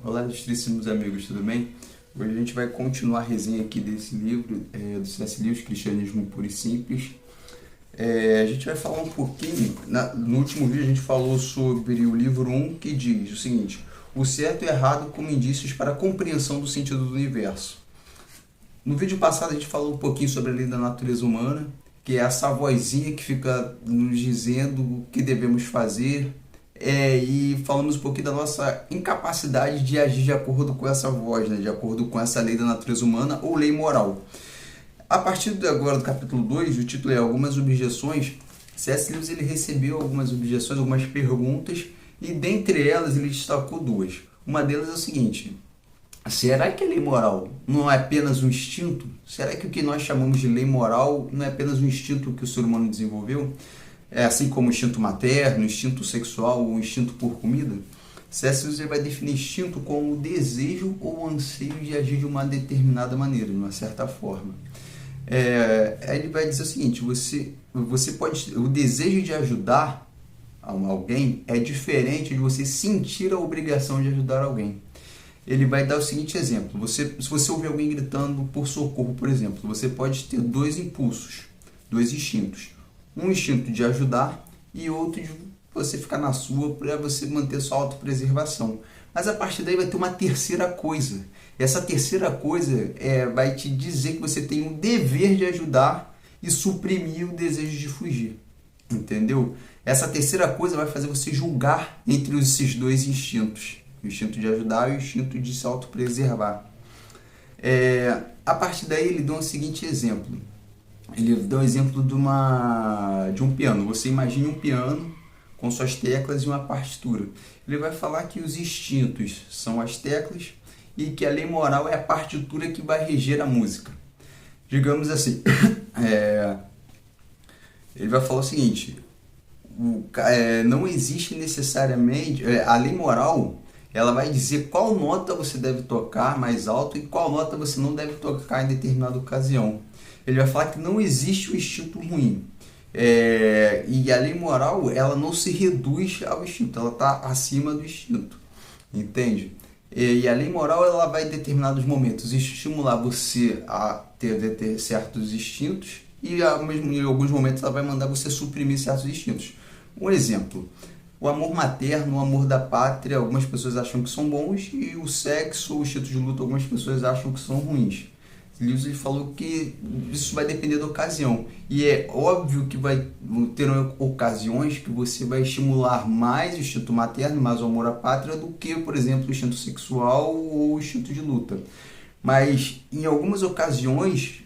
Olá, ilustríssimos amigos, tudo bem? Hoje a gente vai continuar a resenha aqui desse livro, do C.S. Lewis, Cristianismo Puro e Simples. A gente vai falar um pouquinho, no último vídeo a gente falou sobre o livro 1, que diz o seguinte: o certo e errado como indícios para a compreensão do sentido do universo. No vídeo passado a gente falou um pouquinho sobre a lei da natureza humana, que é essa vozinha que fica nos dizendo o que devemos fazer, e falamos um pouquinho da nossa incapacidade de agir de acordo com essa voz, né? De acordo com essa lei da natureza humana ou lei moral. A partir de agora do capítulo 2, o título é Algumas Objeções. C.S. Lewis ele recebeu algumas objeções, algumas perguntas, e dentre elas ele destacou duas. Uma delas é o seguinte: será que a lei moral não é apenas um instinto? Será que o que nós chamamos de lei moral não é apenas um instinto que o ser humano desenvolveu? É assim como o instinto materno, o instinto sexual ou o instinto por comida? C.S. Lewis vai definir instinto como o desejo ou o anseio de agir de uma determinada maneira, de uma certa forma. Ele vai dizer o seguinte: você pode, o desejo de ajudar alguém é diferente de você sentir a obrigação de ajudar alguém. Ele vai dar o seguinte exemplo: se você ouvir alguém gritando por socorro, por exemplo, você pode ter dois impulsos, dois instintos. Um instinto de ajudar e outro de você ficar na sua para você manter sua autopreservação. Mas a partir daí vai ter uma terceira coisa. Essa terceira coisa vai te dizer que você tem o dever de ajudar e suprimir o desejo de fugir. Entendeu? Essa terceira coisa vai fazer você julgar entre esses dois instintos. O instinto de ajudar e o instinto de se autopreservar. A partir daí ele dá o seguinte exemplo. Ele dá um exemplo de um piano. Você imagine um piano com suas teclas e uma partitura. Ele vai falar que os instintos são as teclas e que a lei moral é a partitura que vai reger a música. Digamos assim, ele vai falar o seguinte: não existe necessariamente... a lei moral, ela vai dizer qual nota você deve tocar mais alto e qual nota você não deve tocar em determinada ocasião. Ele vai falar que não existe o instinto ruim. E a lei moral, ela não se reduz ao instinto, ela está acima do instinto. Entende? E a lei moral, ela vai em determinados momentos estimular você a ter certos instintos e em alguns momentos ela vai mandar você suprimir certos instintos. Um exemplo: o amor materno, o amor da pátria, algumas pessoas acham que são bons, e o sexo, o instinto de luta, algumas pessoas acham que são ruins. Lewis falou que isso vai depender da ocasião, e é óbvio que vai ter ocasiões que você vai estimular mais o instinto materno, mais o amor à pátria, do que, por exemplo, o instinto sexual ou o instinto de luta. Mas em algumas ocasiões,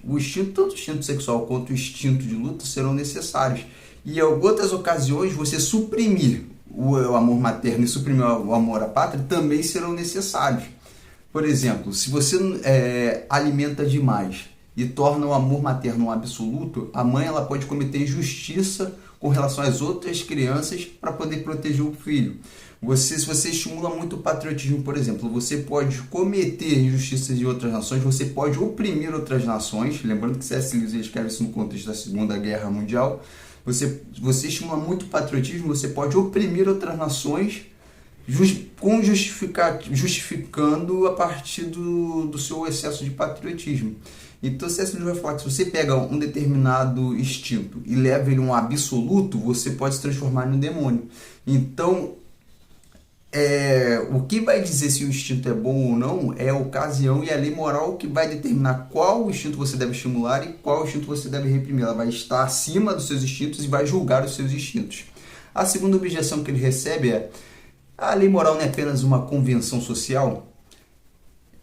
tanto o instinto sexual quanto o instinto de luta serão necessários, e em outras ocasiões você suprimir o amor materno e suprimir o amor à pátria também serão necessários. Por exemplo, se você alimenta demais e torna o amor materno um absoluto, a mãe ela pode cometer injustiça com relação às outras crianças para poder proteger o filho. Se você estimula muito o patriotismo, por exemplo, você pode cometer injustiças em outras nações, você pode oprimir outras nações. Lembrando que C.S. Lewis escreve isso no contexto da Segunda Guerra Mundial. Você estimula muito o patriotismo, você pode oprimir outras nações, justificando a partir do seu excesso de patriotismo. Então, C.S. Lewis vai falar que se você pega um determinado instinto e leva ele a um absoluto, você pode se transformar em um demônio. Então, o que vai dizer se o instinto é bom ou não é a ocasião e a lei moral que vai determinar qual instinto você deve estimular e qual instinto você deve reprimir. Ela vai estar acima dos seus instintos e vai julgar os seus instintos. A segunda objeção que ele recebe é: a lei moral não é apenas uma convenção social?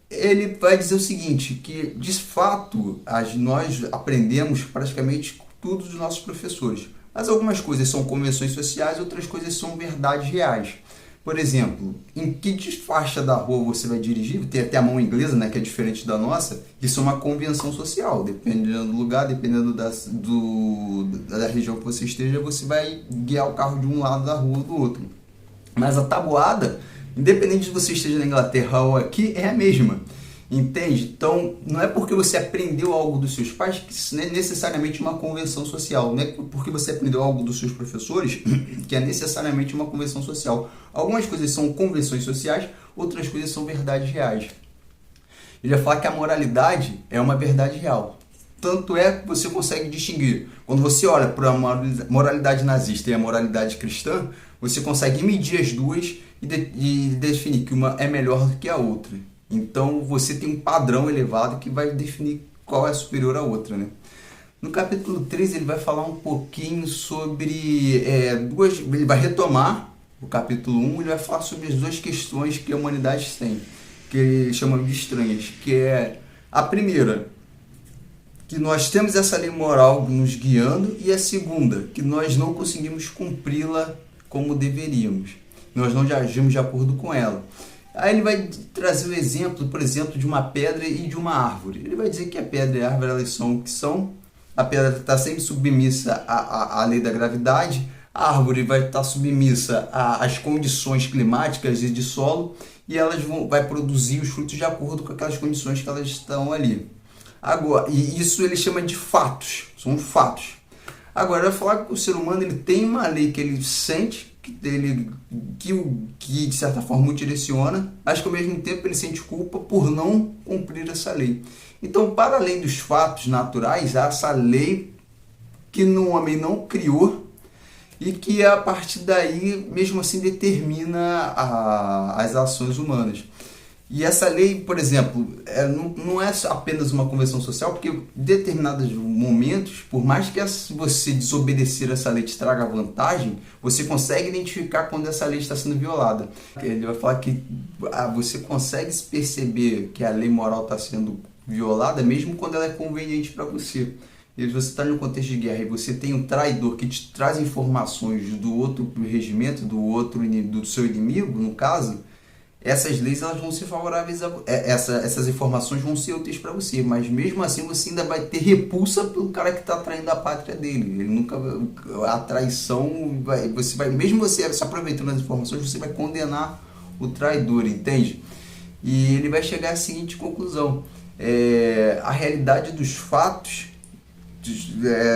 Ele vai dizer o seguinte, que de fato nós aprendemos praticamente tudo dos nossos professores, mas algumas coisas são convenções sociais, outras coisas são verdades reais. Por exemplo, em que faixa da rua você vai dirigir? Tem até a mão inglesa, né, que é diferente da nossa. Isso é uma convenção social. Dependendo do lugar, dependendo da região que você esteja, você vai guiar o carro de um lado da rua ou do outro. Mas a tabuada, independente de você esteja na Inglaterra ou aqui, é a mesma. Entende? Então, não é porque você aprendeu algo dos seus pais que isso não é necessariamente uma convenção social. Não é porque você aprendeu algo dos seus professores que é necessariamente uma convenção social. Algumas coisas são convenções sociais, outras coisas são verdades reais. Ele vai falar que a moralidade é uma verdade real. Tanto é que você consegue distinguir. Quando você olha para a moralidade nazista e a moralidade cristã, você consegue medir as duas e definir que uma é melhor do que a outra. Então você tem um padrão elevado que vai definir qual é superior à outra, né? No capítulo 3 ele vai falar um pouquinho sobre ele vai retomar o capítulo 1, ele vai falar sobre as duas questões que a humanidade tem, que ele chama de estranhas, que é a primeira, que nós temos essa lei moral nos guiando, e a segunda, que nós não conseguimos cumpri-la como deveríamos, nós não agimos de acordo com ela. Aí ele vai trazer o exemplo, por exemplo, de uma pedra e de uma árvore. Ele vai dizer que a pedra e a árvore elas são o que são. A pedra está sempre submissa à lei da gravidade, a árvore vai estar submissa às condições climáticas e de solo, e elas vai produzir os frutos de acordo com aquelas condições que elas estão ali. Agora, e isso ele chama de fatos, são fatos. Agora, vai falar que o ser humano ele tem uma lei que ele sente, que de certa forma o direciona, mas que ao mesmo tempo ele sente culpa por não cumprir essa lei. Então, para além dos fatos naturais, há essa lei que o homem não criou e que a partir daí, mesmo assim, determina as ações humanas. E essa lei, por exemplo, não é apenas uma convenção social, porque em determinados momentos, por mais que você desobedecer essa lei te traga vantagem, você consegue identificar quando essa lei está sendo violada. Ele vai falar que você consegue perceber que a lei moral está sendo violada, mesmo quando ela é conveniente para você. E você está em um contexto de guerra e você tem um traidor que te traz informações do outro regimento, do seu inimigo, no caso, essas leis elas vão ser favoráveis essas informações vão ser úteis para você, mas mesmo assim você ainda vai ter repulsa pelo cara que está traindo a pátria dele. Ele nunca, a traição você vai, mesmo você se aproveitando das informações, você vai condenar o traidor, entende? E ele vai chegar à seguinte conclusão: a realidade dos fatos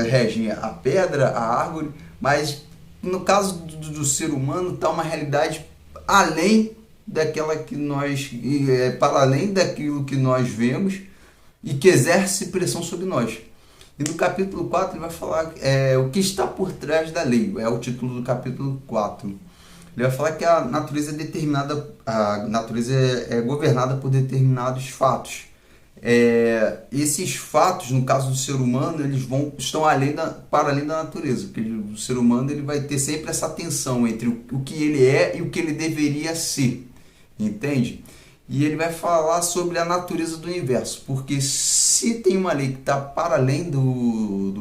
regem a pedra, a árvore, mas no caso do ser humano está uma realidade além daquela que nós, para além daquilo que nós vemos e que exerce pressão sobre nós. E no capítulo 4 ele vai falar o que está por trás da lei, é o título do capítulo 4. Ele vai falar que a natureza é governada por determinados fatos. Esses fatos, no caso do ser humano, eles estão para além da natureza, porque o ser humano ele vai ter sempre essa tensão entre o que ele é e o que ele deveria ser. Entende? E ele vai falar sobre a natureza do universo, porque se tem uma lei que está para além do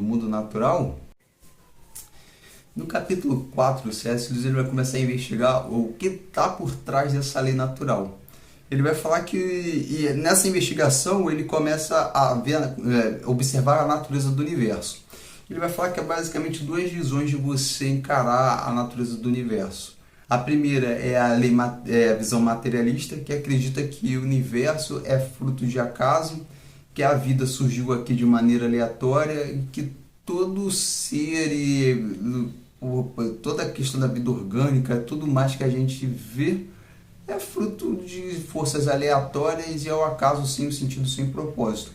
mundo natural, no capítulo 4 do C.S. Lewis ele vai começar a investigar o que está por trás dessa lei natural. Ele vai falar que nessa investigação ele começa a observar a natureza do universo. Ele vai falar que é basicamente duas visões de você encarar a natureza do universo. A primeira é a visão materialista, que acredita que o universo é fruto de acaso, que a vida surgiu aqui de maneira aleatória e que todo ser e toda a questão da vida orgânica, tudo mais que a gente vê, é fruto de forças aleatórias e ao acaso sem sentido, sem propósito.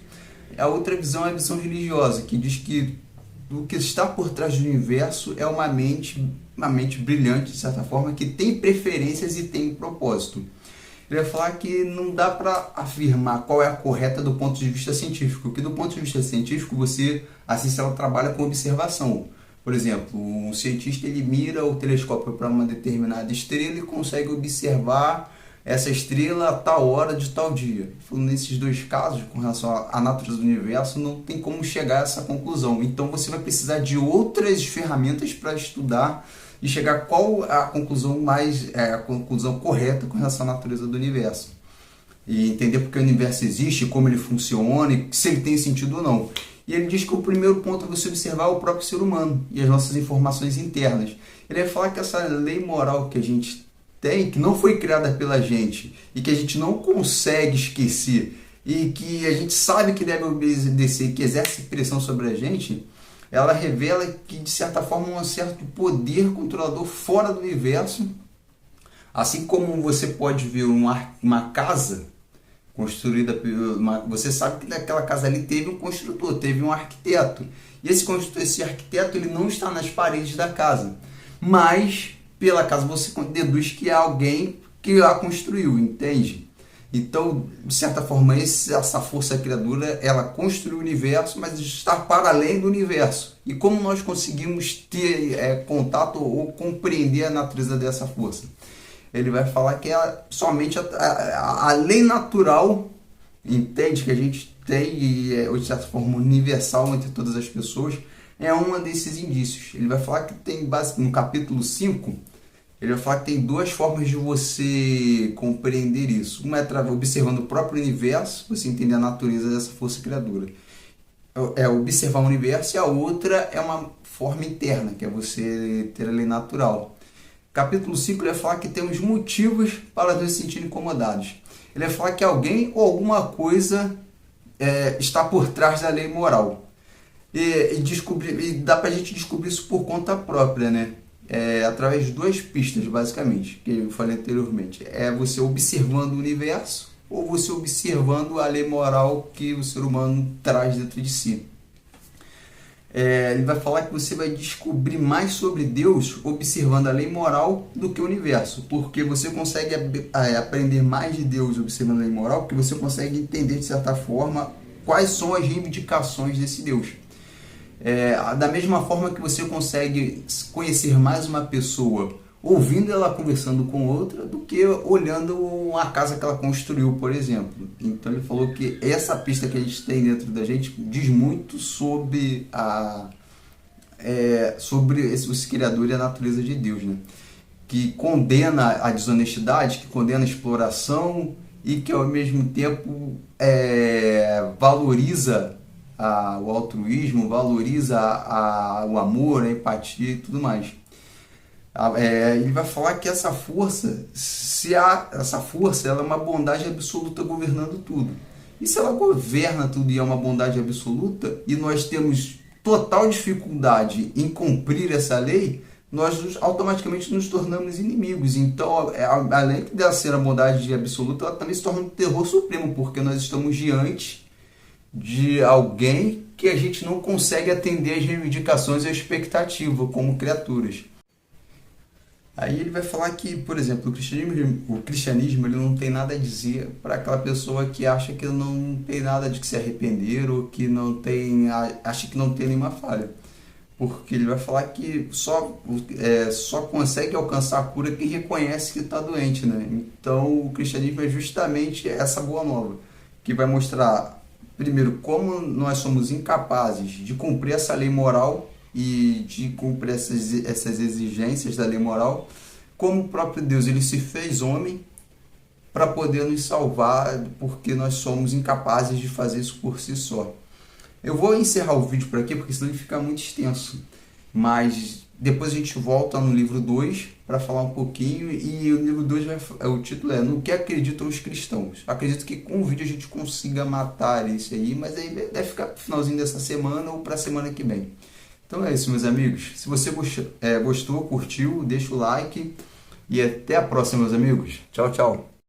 A outra visão é a visão religiosa, que diz que o que está por trás do universo é uma mente brilhante, de certa forma, que tem preferências e tem propósito. Ele vai falar que não dá para afirmar qual é a correta do ponto de vista científico, porque do ponto de vista científico, a ciência ela trabalha com observação. Por exemplo, um cientista ele mira o telescópio para uma determinada estrela e consegue observar essa estrela a tal hora de tal dia. Nesses dois casos, com relação à natureza do universo, não tem como chegar a essa conclusão. Então você vai precisar de outras ferramentas para estudar e chegar a qual a conclusão a conclusão correta com relação à natureza do universo. E entender porque o universo existe, como ele funciona e se ele tem sentido ou não. E ele diz que o primeiro ponto é você observar o próprio ser humano e as nossas informações internas. Ele vai falar que essa lei moral que a gente tem, que não foi criada pela gente e que a gente não consegue esquecer e que a gente sabe que deve obedecer, que exerce pressão sobre a gente, ela revela que, de certa forma, um certo poder controlador fora do universo Assim como você pode ver uma casa construída você sabe que naquela casa ali teve um construtor, teve um arquiteto. E esse arquiteto ele não está nas paredes da casa, mas pela casa você deduz que é alguém que a construiu, entende? Então, de certa forma, essa força criadora, ela construiu o universo, mas está para além do universo. E como nós conseguimos ter contato ou compreender a natureza dessa força? Ele vai falar que é somente a lei natural, entende? Que a gente tem, e de certa forma universal entre todas as pessoas, é um desses indícios. Ele vai falar que tem, no capítulo 5, ele vai falar que tem duas formas de você compreender isso. Uma é observando o próprio universo, você entender a natureza dessa força criadora. É observar o universo, e a outra é uma forma interna, que é você ter a lei natural. Capítulo 5 ele vai falar que temos motivos para nos sentir incomodados. Ele vai falar que alguém ou alguma coisa está por trás da lei moral. E dá para a gente descobrir isso por conta própria, né? Através de duas pistas, basicamente, que eu falei anteriormente. É você observando o universo ou você observando a lei moral que o ser humano traz dentro de si. Ele vai falar que você vai descobrir mais sobre Deus observando a lei moral do que o universo, porque você consegue aprender mais de Deus observando a lei moral, porque você consegue entender de certa forma quais são as reivindicações desse Deus. Da mesma forma que você consegue conhecer mais uma pessoa ouvindo ela conversando com outra do que olhando a casa que ela construiu, por exemplo. Então ele falou que essa pista que a gente tem dentro da gente diz muito sobre esse Criador e a natureza de Deus, né? Que condena a desonestidade, que condena a exploração e que ao mesmo tempo valoriza o altruísmo, valoriza o amor, a empatia e tudo mais. Ele vai falar que essa força, ela é uma bondade absoluta governando tudo. E se ela governa tudo e é uma bondade absoluta, e nós temos total dificuldade em cumprir essa lei, nós automaticamente nos tornamos inimigos. Então, além de ser a bondade absoluta, ela também se torna um terror supremo, porque nós estamos diante de alguém que a gente não consegue atender às reivindicações e à expectativa como criaturas. Aí ele vai falar que, por exemplo, o cristianismo ele não tem nada a dizer para aquela pessoa que acha que não tem nada de que se arrepender ou que acha que não tem nenhuma falha. Porque ele vai falar que só consegue alcançar a cura quem reconhece que está doente, né? Então o cristianismo é justamente essa boa nova, que vai mostrar, primeiro, como nós somos incapazes de cumprir essa lei moral e de cumprir essas exigências da lei moral, como o próprio Deus ele se fez homem para poder nos salvar, porque nós somos incapazes de fazer isso por si só. Eu vou encerrar o vídeo por aqui, porque senão ele fica muito extenso, mas depois a gente volta no livro 2 para falar um pouquinho, e o livro 2 o título é No que acreditam os cristãos. Acredito que com o vídeo a gente consiga matar isso aí, mas aí deve ficar para o finalzinho dessa semana ou para a semana que vem. Então é isso, meus amigos. Se você gostou, curtiu, deixa o like e até a próxima, meus amigos. Tchau, tchau.